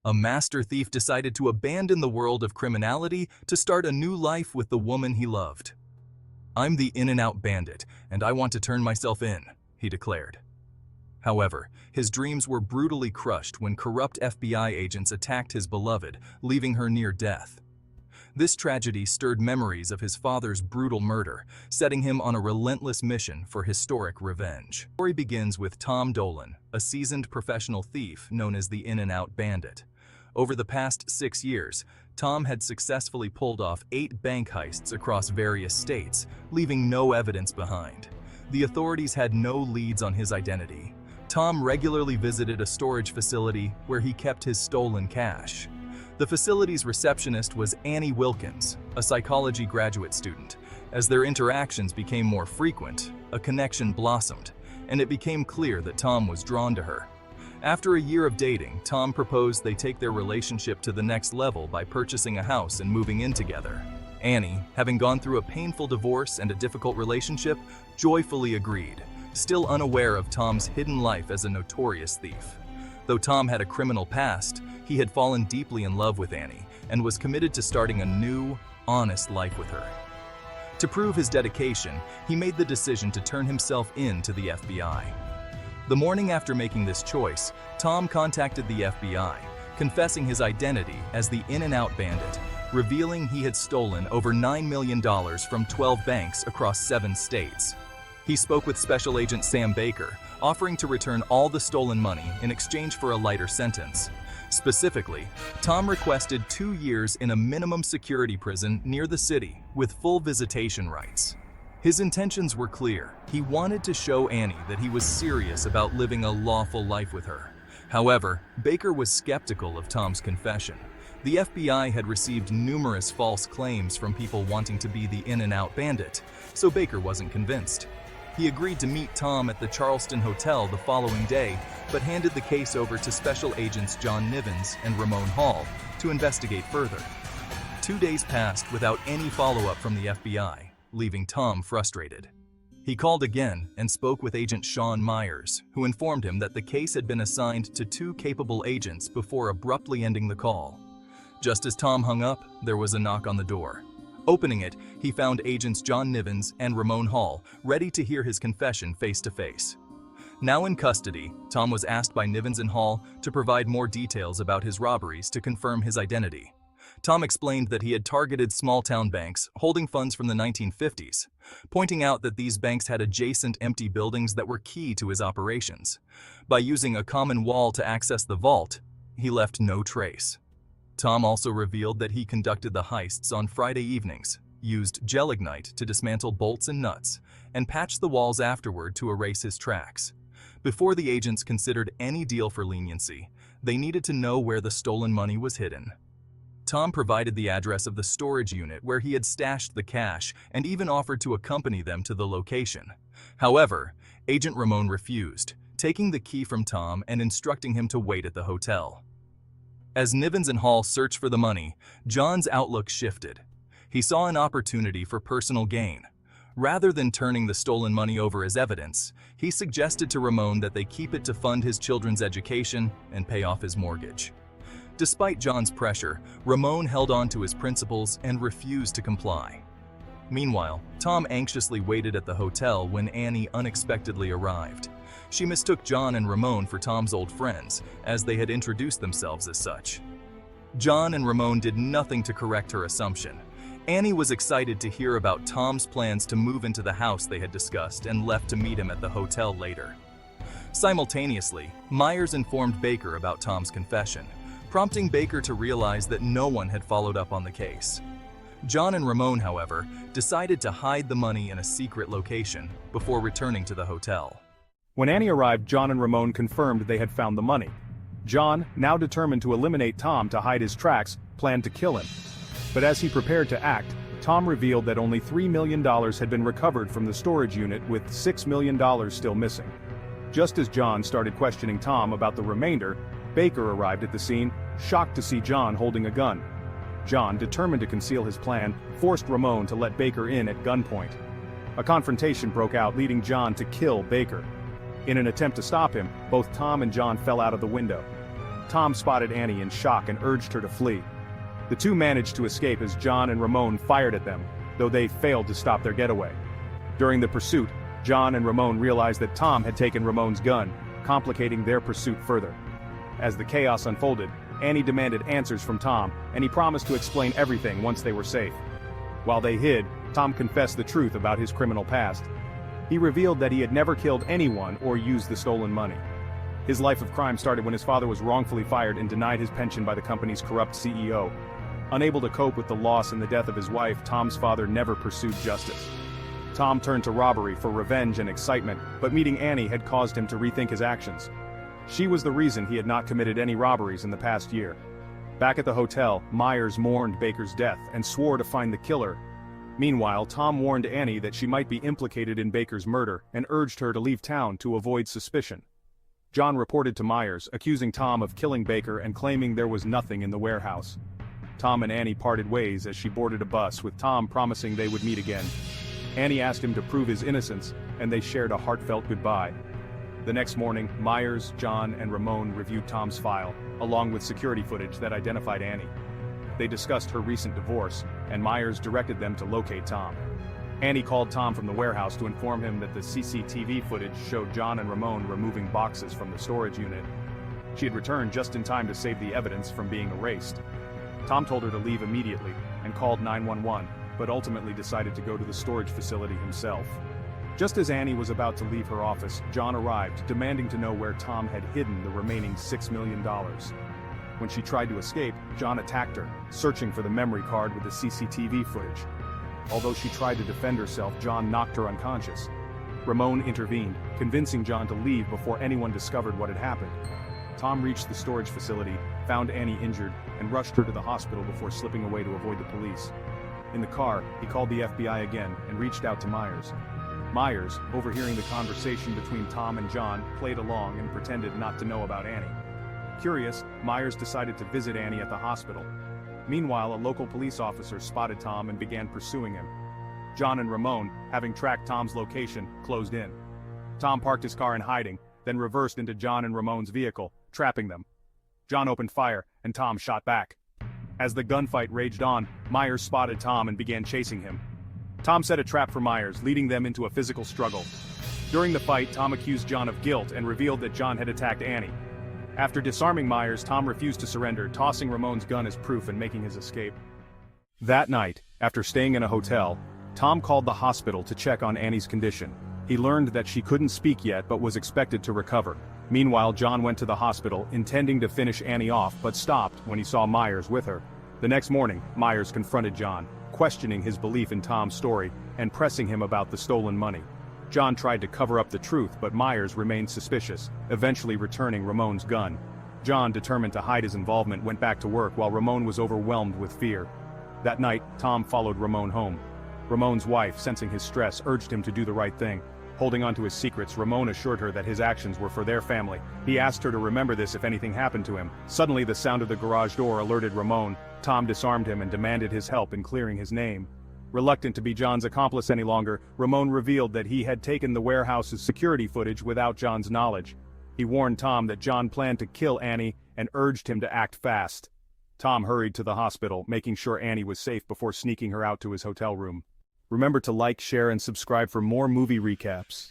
A master thief decided to abandon the world of criminality to start a new life with the woman he loved. "I'm the In-and-Out Bandit, and I want to turn myself in," he declared. However, his dreams were brutally crushed when corrupt FBI agents attacked his beloved, leaving her near death. This tragedy stirred memories of his father's brutal murder, setting him on a relentless mission for historic revenge. The story begins with Tom Dolan, a seasoned professional thief known as the In-and-Out Bandit. Over the past 6 years, Tom had successfully pulled off 8 bank heists across various states, leaving no evidence behind. The authorities had no leads on his identity. Tom regularly visited a storage facility where he kept his stolen cash. The facility's receptionist was Annie Wilkins, a psychology graduate student. As their interactions became more frequent, a connection blossomed, and it became clear that Tom was drawn to her. After a year of dating, Tom proposed they take their relationship to the next level by purchasing a house and moving in together. Annie, having gone through a painful divorce and a difficult relationship, joyfully agreed, still unaware of Tom's hidden life as a notorious thief. Though Tom had a criminal past, he had fallen deeply in love with Annie and was committed to starting a new, honest life with her. To prove his dedication, he made the decision to turn himself in to the FBI. The morning after making this choice, Tom contacted the FBI, confessing his identity as the In-and-Out Bandit, revealing he had stolen over $9 million from 12 banks across 7 states. He spoke with Special Agent Sam Baker, offering to return all the stolen money in exchange for a lighter sentence. Specifically, Tom requested 2 years in a minimum security prison near the city with full visitation rights. His intentions were clear. He wanted to show Annie that he was serious about living a lawful life with her. However, Baker was skeptical of Tom's confession. The FBI had received numerous false claims from people wanting to be the In-and-Out Bandit, so Baker wasn't convinced. He agreed to meet Tom at the Charleston Hotel the following day, but handed the case over to Special Agents John Nivens and Ramon Hall to investigate further. 2 days passed without any follow-up from the FBI, leaving Tom frustrated. He called again and spoke with Agent Sean Myers, who informed him that the case had been assigned to 2 capable agents before abruptly ending the call. Just as Tom hung up, there was a knock on the door. Opening it, he found Agents John Nivens and Ramon Hall ready to hear his confession face to face. Now in custody, Tom was asked by Nivens and Hall to provide more details about his robberies to confirm his identity. Tom explained that he had targeted small-town banks holding funds from the 1950s, pointing out that these banks had adjacent empty buildings that were key to his operations. By using a common wall to access the vault, he left no trace. Tom also revealed that he conducted the heists on Friday evenings, used gelignite to dismantle bolts and nuts, and patched the walls afterward to erase his tracks. Before the agents considered any deal for leniency, they needed to know where the stolen money was hidden. Tom provided the address of the storage unit where he had stashed the cash and even offered to accompany them to the location. However, Agent Ramon refused, taking the key from Tom and instructing him to wait at the hotel. As Nivens and Hall searched for the money, John's outlook shifted. He saw an opportunity for personal gain. Rather than turning the stolen money over as evidence, he suggested to Ramon that they keep it to fund his children's education and pay off his mortgage. Despite John's pressure, Ramon held on to his principles and refused to comply. Meanwhile, Tom anxiously waited at the hotel when Annie unexpectedly arrived. She mistook John and Ramon for Tom's old friends, as they had introduced themselves as such. John and Ramon did nothing to correct her assumption. Annie was excited to hear about Tom's plans to move into the house they had discussed and left to meet him at the hotel later. Simultaneously, Myers informed Baker about Tom's confession, prompting Baker to realize that no one had followed up on the case. John and Ramon, however, decided to hide the money in a secret location before returning to the hotel. When Annie arrived, John and Ramon confirmed they had found the money. John, now determined to eliminate Tom to hide his tracks, planned to kill him. But as he prepared to act, Tom revealed that only $3 million had been recovered from the storage unit, with $6 million still missing. Just as John started questioning Tom about the remainder, Baker arrived at the scene, shocked to see John holding a gun. John, determined to conceal his plan, forced Ramon to let Baker in at gunpoint. A confrontation broke out, leading John to kill Baker. In an attempt to stop him, both Tom and John fell out of the window. Tom spotted Annie in shock and urged her to flee. The two managed to escape as John and Ramon fired at them, though they failed to stop their getaway. During the pursuit, John and Ramon realized that Tom had taken Ramon's gun, complicating their pursuit further. As the chaos unfolded, Annie demanded answers from Tom, and he promised to explain everything once they were safe. While they hid, Tom confessed the truth about his criminal past. He revealed that he had never killed anyone or used the stolen money. His life of crime started when his father was wrongfully fired and denied his pension by the company's corrupt CEO. Unable to cope with the loss and the death of his wife, Tom's father never pursued justice. Tom turned to robbery for revenge and excitement, but meeting Annie had caused him to rethink his actions. She was the reason he had not committed any robberies in the past year. Back at the hotel, Myers mourned Baker's death and swore to find the killer. Meanwhile, Tom warned Annie that she might be implicated in Baker's murder and urged her to leave town to avoid suspicion. John reported to Myers, accusing Tom of killing Baker and claiming there was nothing in the warehouse. Tom and Annie parted ways as she boarded a bus, with Tom promising they would meet again. Annie asked him to prove his innocence, and they shared a heartfelt goodbye. The next morning, Myers, John, and Ramon reviewed Tom's file, along with security footage that identified Annie. They discussed her recent divorce, and Myers directed them to locate Tom. Annie called Tom from the warehouse to inform him that the CCTV footage showed John and Ramon removing boxes from the storage unit. She had returned just in time to save the evidence from being erased. Tom told her to leave immediately and called 911, but ultimately decided to go to the storage facility himself. Just as Annie was about to leave her office, John arrived, demanding to know where Tom had hidden the remaining $6 million. When she tried to escape, John attacked her, searching for the memory card with the CCTV footage. Although she tried to defend herself, John knocked her unconscious. Ramon intervened, convincing John to leave before anyone discovered what had happened. Tom reached the storage facility, found Annie injured, and rushed her to the hospital before slipping away to avoid the police. In the car, he called the FBI again and reached out to Myers. Myers, overhearing the conversation between Tom and John, played along and pretended not to know about Annie. Curious, Myers decided to visit Annie at the hospital. Meanwhile, a local police officer spotted Tom and began pursuing him. John and Ramon, having tracked Tom's location, closed in. Tom parked his car in hiding, then reversed into John and Ramon's vehicle, trapping them. John opened fire, and Tom shot back. As the gunfight raged on, Myers spotted Tom and began chasing him. Tom set a trap for Myers, leading them into a physical struggle. During the fight, Tom accused John of guilt and revealed that John had attacked Annie. After disarming Myers, Tom refused to surrender, tossing Ramon's gun as proof and making his escape. That night, after staying in a hotel, Tom called the hospital to check on Annie's condition. He learned that she couldn't speak yet but was expected to recover. Meanwhile, John went to the hospital, intending to finish Annie off, but stopped when he saw Myers with her. The next morning, Myers confronted John, questioning his belief in Tom's story and pressing him about the stolen money. John tried to cover up the truth, but Myers remained suspicious, eventually returning Ramon's gun. John, determined to hide his involvement, went back to work while Ramon was overwhelmed with fear. That night, Tom followed Ramon home. Ramon's wife, sensing his stress, urged him to do the right thing. Holding on to his secrets, Ramon assured her that his actions were for their family. He asked her to remember this if anything happened to him. Suddenly, the sound of the garage door alerted Ramon. Tom disarmed him and demanded his help in clearing his name. Reluctant to be John's accomplice any longer, Ramon revealed that he had taken the warehouse's security footage without John's knowledge. He warned Tom that John planned to kill Annie and urged him to act fast. Tom hurried to the hospital, making sure Annie was safe before sneaking her out to his hotel room. Remember to like, share, and subscribe for more movie recaps.